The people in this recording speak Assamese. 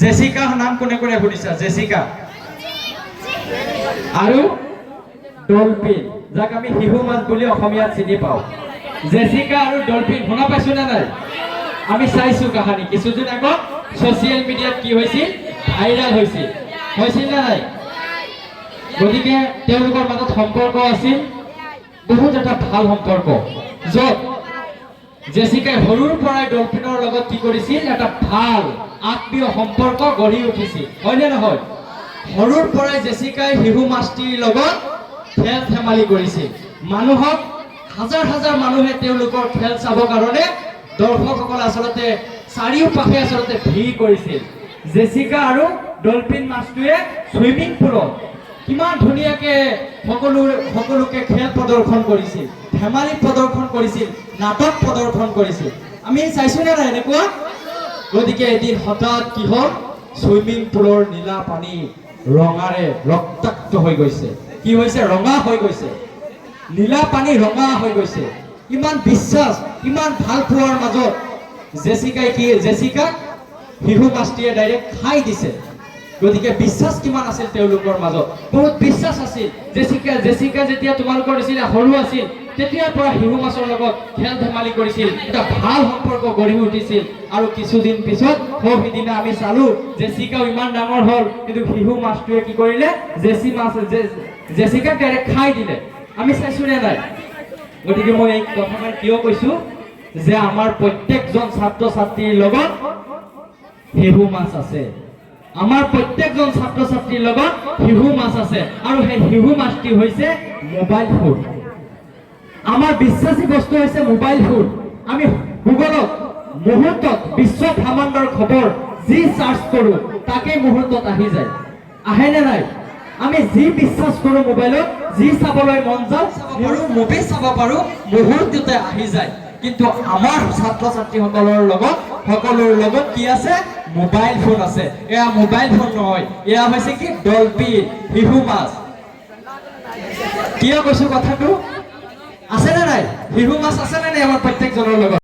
জেছিকা নাম কোনে কোনে শুনিছা? জেছিকা আৰু ডলফিন, যাক আমি শিহু মাছ বুলি অসমীয়াত চিনি পাওঁ। জেছিকা আৰু ডলফিন শুনা পাইছো না নাই? আমি চাইছো কাহানী কিছুদিন আগত ছচিয়েল মিডিয়াত কি হৈছিল, ভাইৰাল হৈছিল না নাই? গতিকে তেওঁলোকৰ মাজত সম্পৰ্ক আছিল, বহুত এটা ভাল সম্পৰ্ক, য'ত জেছিকাই সৰুৰ পৰাই ডলফিনৰ লগত কি কৰিছিল, এটা ভাল আত্মীয় সম্পৰ্ক গঢ়ি উঠিছিল, হয়নে নহয়? সৰুৰ পৰাই জেছিকাই শিহু মাছটিৰ লগত খেল ধেমালি কৰিছিল। মানুহক হাজাৰ হাজাৰ মানুহে তেওঁলোকৰ খেল চাবৰ কাৰণে দৰ্শকসকল আচলতে চাৰিওপাশে আচলতে ভিৰ কৰিছিল। জেছিকা আৰু ডলফিন মাছটোৱে ছুইমিং পুলত কিমান ধুনীয়াকে সকলোকে খেল প্ৰদৰ্শন কৰিছিল, ধেমালি প্ৰদৰ্শন কৰিছিল, নাটক প্ৰদৰ্শন কৰিছিল। আমি চাইছো নে নাই এনেকুৱা? গতিকে এদিন হঠাৎ কি হ'ল, ছুইমিং পুলৰ নীলা পানী ৰঙাৰে ৰক্তাক্ত হৈ গৈছে। কি হৈছে? ৰঙা হৈ গৈছে। নীলা পানী ৰঙা হৈ গৈছে। ইমান বিশ্বাস, ইমান ভাল পোৱাৰ মাজত জেছিকাক শিহু মাছটিয়ে ডাইৰেক্ট খাই দিছে। গতিকে বিশ্বাস কিমান আছিল তেওঁলোকৰ মাজত, বহুত বিশ্বাস আছিল। জেছিকা যেতিয়া তোমালোকৰ নিচিনা সৰু আছিল, তেতিয়াৰ পৰা শিহু মাছৰ লগত খেল ধেমালি কৰিছিল, এটা ভাল সম্পৰ্ক গঢ়ি উঠিছিল। আৰু কিছুদিন পিছত সিদিনা আমি চালো, জেছিকাও ইমান ডাঙৰ হ'ল, কিন্তু শিহু মাছটোৱে কি কৰিলে, জেছিকাক ডাইৰেক্ট খাই দিলে। আমি চাইছো নে নাই? গতিকে মই এই কথাষাৰ কিয় কৈছো, যে আমাৰ প্ৰত্যেকজন ছাত্ৰ ছাত্ৰীৰ লগত শিহু মাছ আছে। আমাৰ প্ৰত্যেকজন ছাত্ৰ ছাত্ৰীৰ লগত শিহু মাছ আছে, আৰু সেই শিহু মাছটি হৈছে মোবাইল ফোন। আমাৰ বিশ্বাসী বস্তু হৈছে মোবাইল ফোন। আমি গুগলত মুহূৰ্তত বিশ্ব ব্ৰহ্মাণ্ডৰ খবৰ যি চাৰ্চ কৰো, তাকে মুহূৰ্তত আহি যায়, আহে নে নাই? আমি যি বিশ্বাস কৰো, মোবাইলত যি চাবলৈ মন যায়, মুভি চাব পাৰো, মুহূৰ্ততে আহি যায়। কিন্তু আমাৰ ছাত্ৰ ছাত্ৰীসকলৰ লগত সকলোৰ লগত কি আছে? মোবাইল ফোন আছে। এয়া মোবাইল ফোন নহয়, এয়া হৈছে কি? ডলফিন, শিহু মাছ। কিয় কৈছো কথাটো? আছে নে নাই? শিহু মাছ আছে নে নাই আমাৰ প্ৰত্যেকজনৰ লগত?